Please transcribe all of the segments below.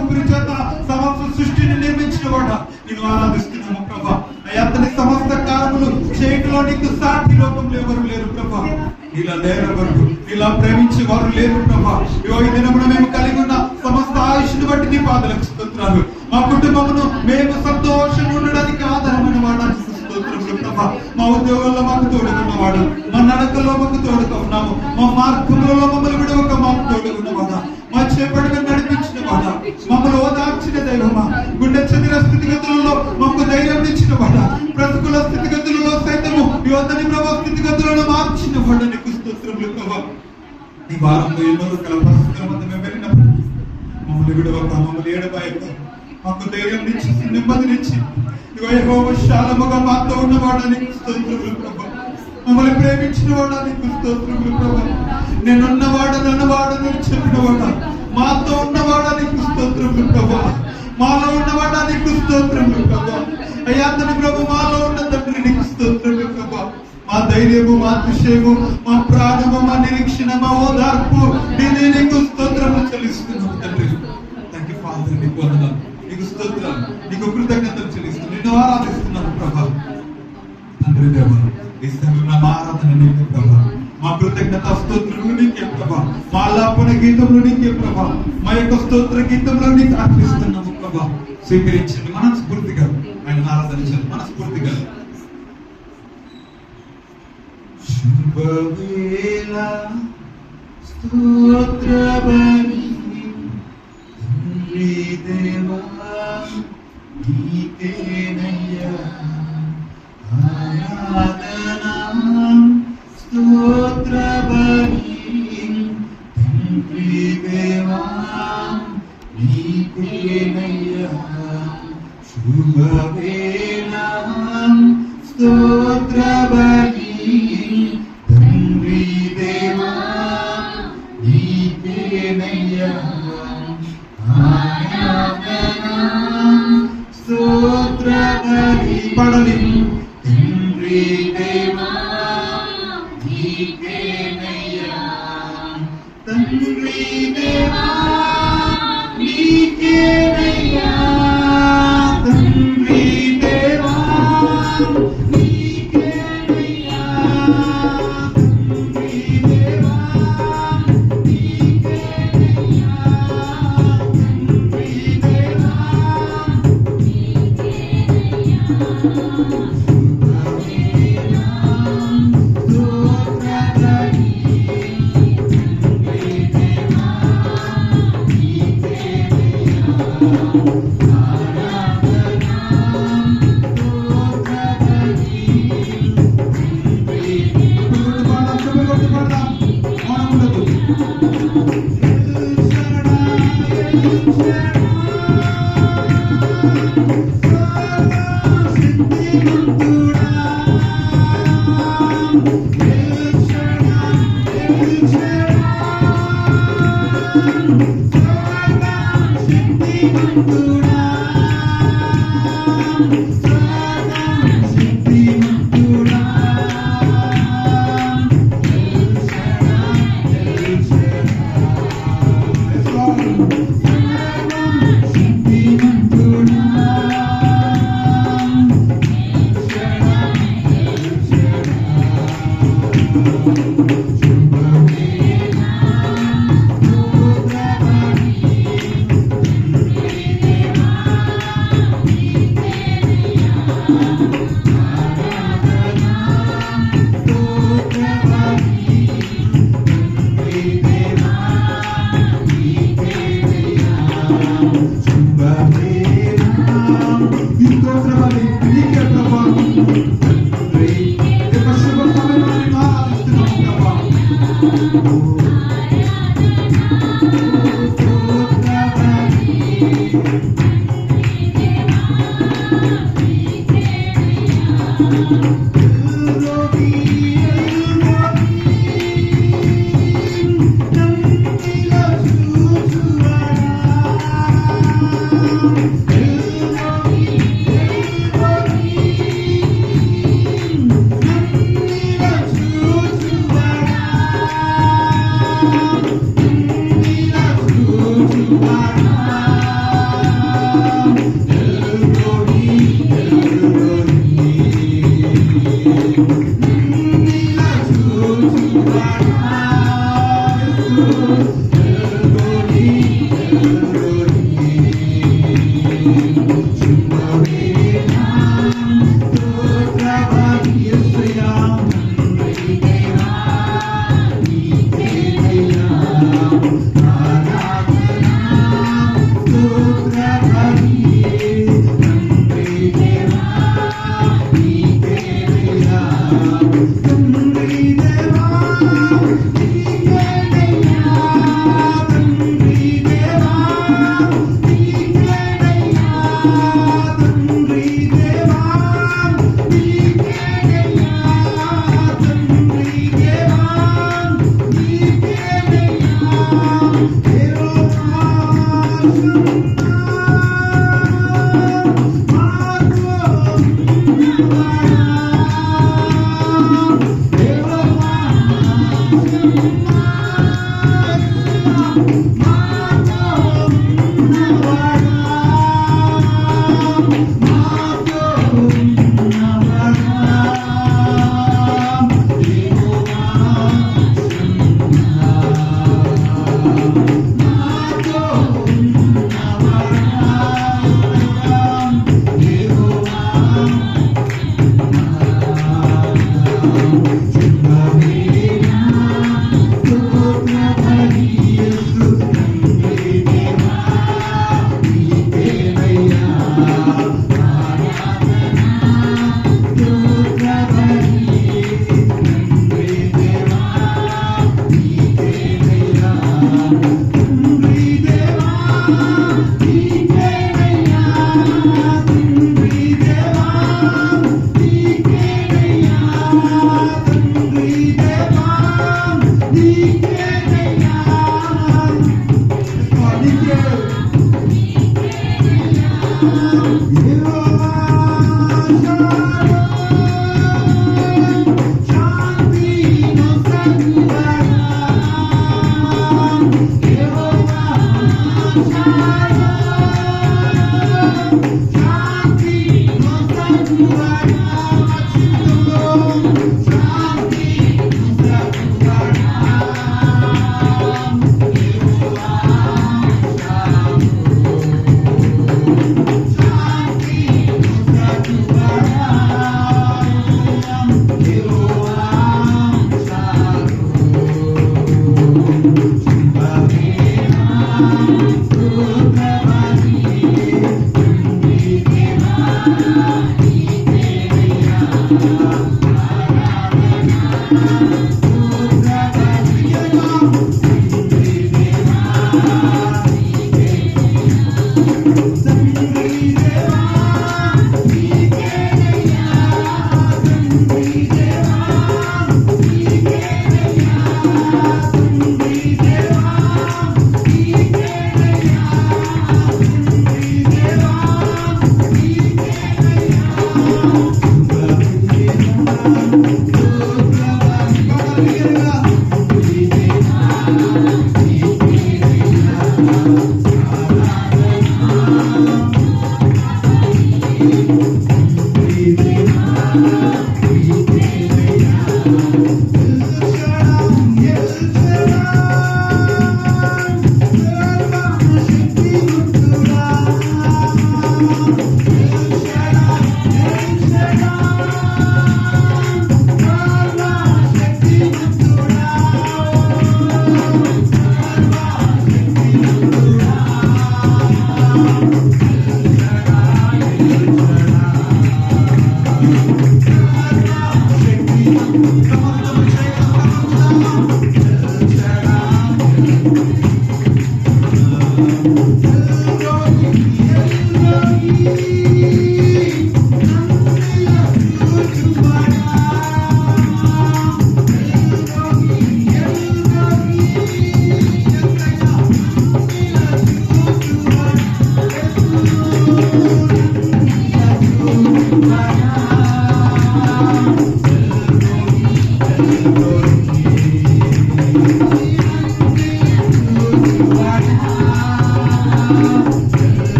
ఊపిరి చేత సమస్త సృష్టిని నిర్మించిన వాడు నేను ఆరాధిస్తున్నాము ప్రభా. అతని సమస్త కార్యములు చేయటంలో నీకు సాటి లోకంలో ఎవరు లేరు ప్రభా. ఇలా లేరెవరు, ఇలా ప్రేమించే వారు లేరు ప్రభా. ఈ దినమున మేము కలిగి ఉన్న సమస్త ఆయుష్ను బట్టి నీ పాదలకు స్తోత్రాలు. మా కుటుంబమును మేము సంతోషంగా ఉండడానికి ఆధారమైన వాడానికి స్తోత్రములు ప్రభా. మా ఉద్యోగంలో మాకు తోడుకున్నవాడు, మా నడకలో మాకు తోడుకున్నాము, మా మార్గంలో మమ్మల్ని విడవక మాకు తోడుకున్నవాడా, మా చేపట్టుగా నడిపించిన వాడా, మమ్మల్ని ఓదార్చిన దైవమా, గుండె చెదిర స్థితిగతులలో మాకు ధైర్యం ఇచ్చిన వాడా, ప్రతికూల స్థితిగతులలో సైతము యువతని ప్రభావ స్థితిగతులను మార్చిన వాడా నీకు స్తోత్రములు ప్రభా. ఈ వారంలో ఎన్నో రకాల పరిస్థితుల మధ్య మేము వెళ్ళినప్పుడు మమ్మల్ని విడవక, మమ్మల్ని ఏడబాయక, మాకు ధైర్యం ఇచ్చి నెమ్మదినిచ్చి యెహోవాశాలముగా మాతో ఉన్నవాడా నీకు స్తోత్రములు ప్రభా. మమ్మల్ని ప్రేమించిన వాడా నీకు స్తోత్రములు ప్రభా. నేనున్నవాడ నన్నవాడ నువ్వు చెప్పినవాడా, మాతో ఉన్నవాడా నీకు స్తోత్రములు ప్రభా. మాలో ఉన్నవాడా నీకు స్తోత్రములు ప్రభా. అయ్యా తండ్రి ప్రభు, మాలో ఉన్న తండ్రి నీకు స్తోత్రములు ప్రభా. మా ధైర్యము, మా అతిశయము, మా ప్రాణము, మా నిరీక్షణ, మా ఓదార్పు నేనే నీకు స్తోత్రములు చెల్లిస్తున్నాము తండ్రి. Thank you father. నీకు వందనాలు, నీకు స్తోత్రాలు, నీకు కృతజ్ఞతలు చెల్లిస్తున్నాను, నిన్ను ఆరాధిస్తున్నాను ప్రభా. తండ్రి దేవా, ఈ సమయంలో మా ఆరాధన నీకే ప్రభా, మా కృతజ్ఞత స్తోత్రములు నీకే ప్రభా, మా ఆలాపన గీతములు నీకే ప్రభా, మా యొక్క స్తోత్ర గీతంలో నీకు అర్పిస్తున్నాము ప్రభా. స్వీకరించండి మనస్ఫూర్తిగా, ఆయన ఆరాధించండి మనస్ఫూర్తిగా. శుభవేళ స్తోత్ర బలి తండ్రి దేవా నీకేనయ్యా ఆరాధనా స్తోత్ర బలి తండ్రి దేవా నీకేనయ్యా శుభవేళ స్తోత్ర బలి తండ్రి దేవా నీకేనయ్యా ఆరాధనా స్తోత్ర బలి పడలి తండ్రి దేవా నీకేనయ్యా తండ్రి దేవా నీకేనయ్యా తండ్రి దేవా నీకేనయ్యా తండ్రి దేవా నీకేనయ్యా తండ్రి దేవా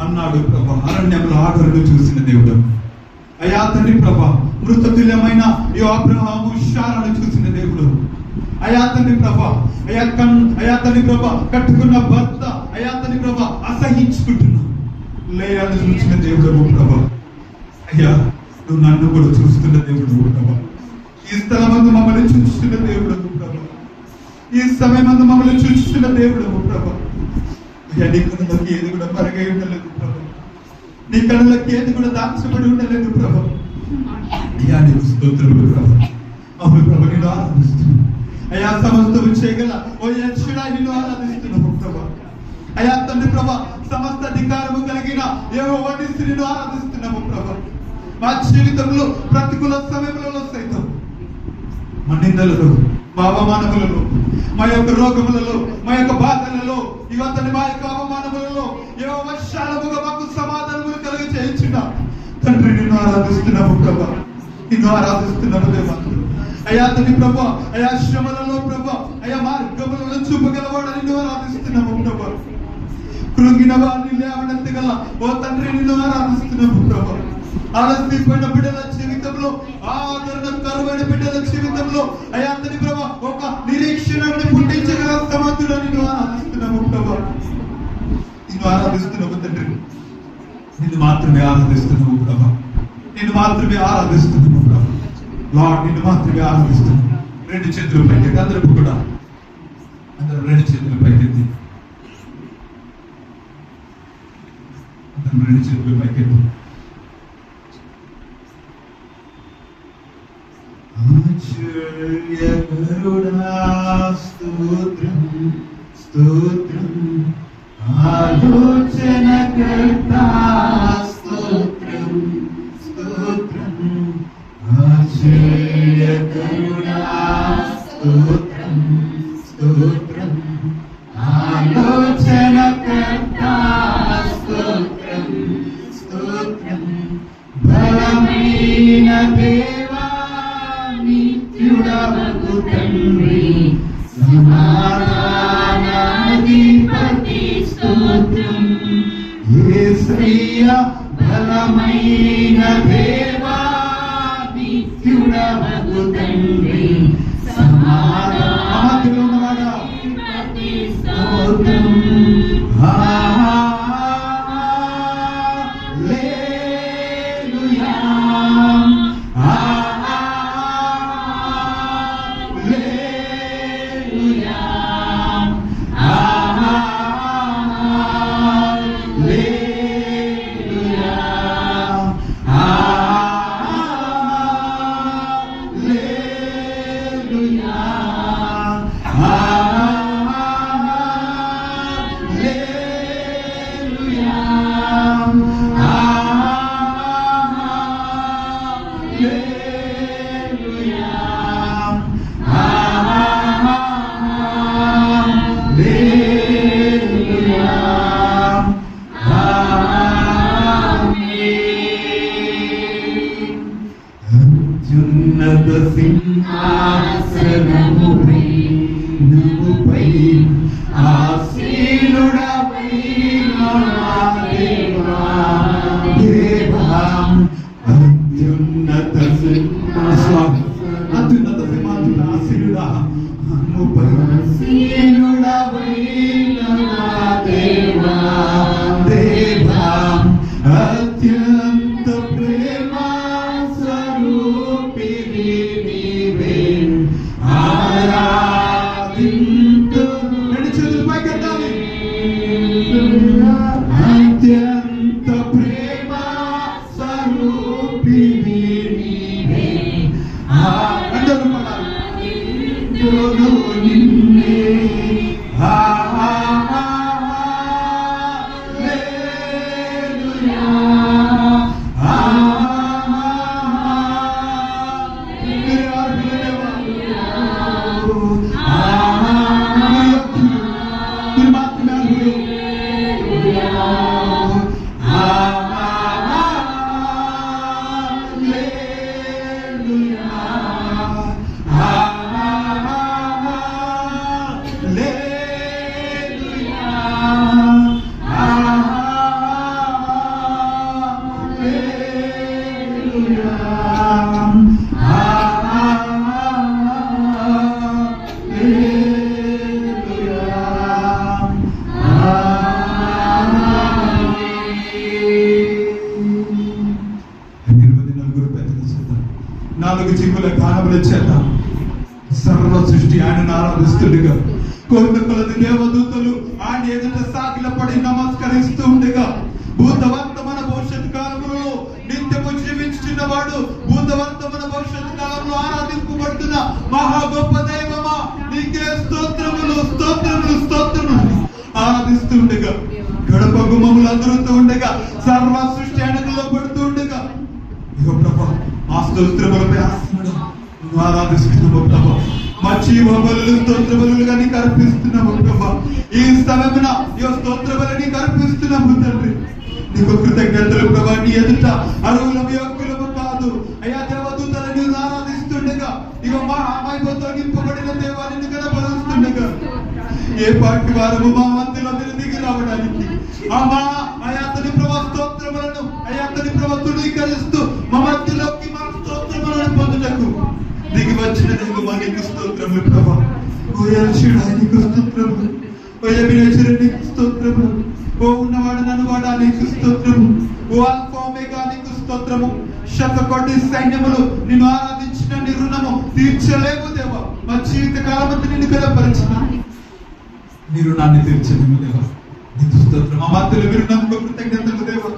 అన్నాడు ప్రభా, అరణ్యంలో ఆఖరును చూసిన దేవుడు. అయ్యా తండ్రి ప్రభా, మృతతుల్యమైన ఈ అబ్రహాము శారాను చూసిన దేవుడు. అయ్యా తండ్రి ప్రభా, అయ్యా తండ్రి ప్రభా, కట్టుకున్న భర్త అయ్యా తండ్రి ప్రభా అసహించుకుంటున్నా లేయాన్ని చూసిన దేవుడు ప్రభా. అయ్యా నువ్వు నన్ను కూడా చూస్తున్న దేవుడు ప్రభా. ఈ స్థలమందు మమ్మల్ని చూస్తున్న దేవుడు ప్రభా. ఈ సమయమందు మమ్మల్ని చూస్తున్న దేవుడు ప్రభా. అయ్యా నీ కళ్ళకి ఏది కూడా మరుగై ఉండలేదు ప్రభా. నీ కళ్ళకి ఏది కూడా దాచబడి ఉండలేదు ప్రభా. అయ్యా నీకు స్తోత్రములు ప్రభా. అవును ప్రభా, నేను ఆరాధిస్తున్నాను. అయ్యా సమస్తము చేయగల ఓ యెహోవా నిన్ను ఆరాధిస్తున్నాము ప్రభా. అయ్యా తండ్రి ప్రభా, సమస్త అధికారము కలిగిన యెహోవా నిన్ను ఆరాధిస్తున్నాము ప్రభా. మా జీవితంలో ప్రతికూల సమయంలో సైతం మా నిందలలో, మా అవమానములలో, మా యొక్క రోగములలో, మా యొక్క బాధలలో, ఇవన్నీ మా యొక్క అవమానములలో యెహోవా శాలముగా మాకు సమాధానములు కలిగి చేయించిన తండ్రి నిన్ను ఆరాధిస్తున్నాము ప్రభా. నిన్ను ఆరాధిస్తున్నాము దేవా. అయ్యా తండ్రి ప్రభా, అయ్యా శ్రమలలో ప్రభా, అయ్యా మార్గములలో చూపగలవాడు నిన్ను ఆరాధిస్తున్నాము ప్రభా. కృంగిన వారిని లేవనెత్తగల ఓ తండ్రి నిన్ను ఆరాధిస్తున్నాము ప్రభా. ఆలస్యమైన బిడ్డల జీవితంలో, ఆదరణ కరువైన బిడ్డల జీవితంలో అయ్యా తండ్రి ప్రభా ఒక నిరీక్షణని పుట్టించగల సమర్థుడు నిన్ను ఆరాధిస్తున్నాము ప్రభా. నిన్ను ఆరాధిస్తున్నాము తండ్రి. నిన్ను మాత్రమే ఆరాధిస్తున్నాము ప్రభా. నిన్ను మాత్రమే ఆరాధిస్తున్నాము ప్రభా. లార్డ్ నిన్ను మాత్రమే ఆరాధిస్తున్నాము. రెండు చేతులు పైకెత్తి అందరూ కూడా, అందరూ రెండు చేతులు పైకెత్తి, అందరూ రెండు చేతులు పైకెత్తి. ఆశ్చర్యకరుడా స్తోత్రం స్తోత్రం, ఆలోచనకర్తా స్తోత్రం స్తోత్రం, ఆశ్చర్యకరుడా స్తోత్రం స్తోత్రం, ఆలోచనకర్తా స్తోత్రం స్తోత్రం, బలమైన దేవా నిత్యుడవగు తండ్రి సమాధానాధిపతి స్తోత్రం. యేసయ్యా బలమైన దేవా నిత్యుడవగు తండ్రి సమాధానాధిపతి స్తోత్రం. హల్లెలూయా హల్లెలూయా అత్యున్నత సింహాసనముపై నముపై ఆసీనుడవైన దేవా దేవా అత్యున్నత సింహాసన ఆసీనుడా నముపై ఆసీనుడవైన దేవా దేవా అత్యంత ప్రేమ స్వరూపిణి నీవే ఆరాధింతు. రెండు చేతులు పైకెత్తాలి. అత్యంత ప్రేమ స్వరూపిణి నీవే అందరూ నిన్నే నాలుగు జీవుల కానముల చేత సర్వ సృష్టి ఆయనను ఆరాధిస్తుండగా కోట్ల కొలది దేవదూతలు ఆయన ఎదుట సాగిలపడి నమస్కరిస్తూ ఉండగా భూతవర్తమాన భవిష్యత్ కాలంలో నిత్యము జీవించుచున్నవాడు భూతవర్తమాన భవిష్యత్ కాలంలో ఆరాధింపబడుతున్న మహా గొప్ప దైవమా నీకే స్తోత్రములు స్తోత్రములు స్తోత్రములు ఆరాధిస్తుండగా గడప గుమ్మములు అందుతూ ఉండగా సర్వ సృష్టి ఆయనకు లోబడుతూ ఉండగా ఇగో ప్రభా ఆ స్తోత్రములపై ఆసనుడు ఆరాధిస్తున్నాము ప్రభా మా జీవబలులు స్తోత్రబలులుగా నీకు అర్పిస్తున్నాము ప్రభా ఈ స్థలమున ఈ స్తోత్రబలు నీకు అర్పిస్తున్నాము తండ్రి నీకు కృతజ్ఞతలు ప్రభా నీ ఎదుట అరువులము యోగ్యులము కాదు అయ్యా దేవదూతలను ఆరాధిస్తుండగా ఇగో మా మహిమతో నింపబడిన దేవాన్ని కనబరుస్తుండగా ఏ పాటి వారము మా మధ్యలో మీరు దిగి రావడానికి అతని ప్రభా స్తోత్రములను అతని ప్రభా తుణీకరిస్తూ మా మధ్యలోకి మా స్తోత్రములను పొందుటకు దిగి వచ్చిన దేవమా నీకు స్తోత్రములు ప్రభా ఓ యెహోవా నీకు స్తోత్రములు ఓ యెహోవా నీకు స్తోత్రములు ఓ ఉన్నవాడు నన్ను వాడా నీకు స్తోత్రము ఓ ఆల్ఫా ఒమేగా నీకు స్తోత్రము శతకోటి సైన్యములు నిన్ను ఆరాధించిన నీ రుణము తీర్చలేము దేవా మా జీవిత కాలమంతా నిన్ను కనపరిచిన నీ రుణాన్ని తీర్చలేము దేవా నీకు స్తోత్రం మా మధ్యలో మీరు నమ్మకం కృతజ్ఞతలు దేవా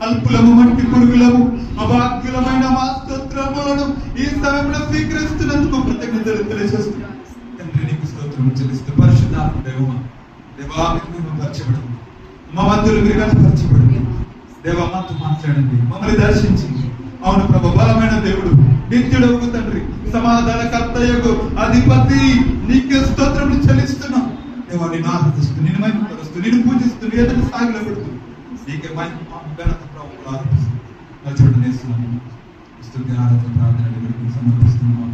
అల్పులము మట్టి పురుగులము అభాగ్యులమైన మా స్తోత్రములను ఈ సమయంలో స్వీకరిస్తున్నందుకు కృతజ్ఞతలు తెలియజేస్తున్నాను తండ్రి నీకు స్తోత్రం చెల్లిస్తూ పరిశుద్ధాత్మ దేవమా దేవా మీరు పరిచయపడండి మా మధ్యలో మీరు కనపరచబడండి దేవా మాతో మాట్లాడండి మమ్మల్ని దర్శించండి అవును ప్రభు బలమైన దేవుడు నిత్యుడవు తండ్రి సమాధాన కర్తయ్యకు అధిపతి నీకే స్తోత్రములు చెల్లిస్తున్నాం దేవా నిన్ను ఆరాధిస్తూ నిన్ను మహిమపరుస్తూ నిన్ను పూజిస్తూ నీ ఎదుట సాగిలపడుతూ నీకే మహిమ ఘనత ప్రభువులు ఆరాధిస్తూ చూడనేస్తున్నాము స్తుతి ఆరాధన ప్రార్థన సమర్పిస్తున్నాము.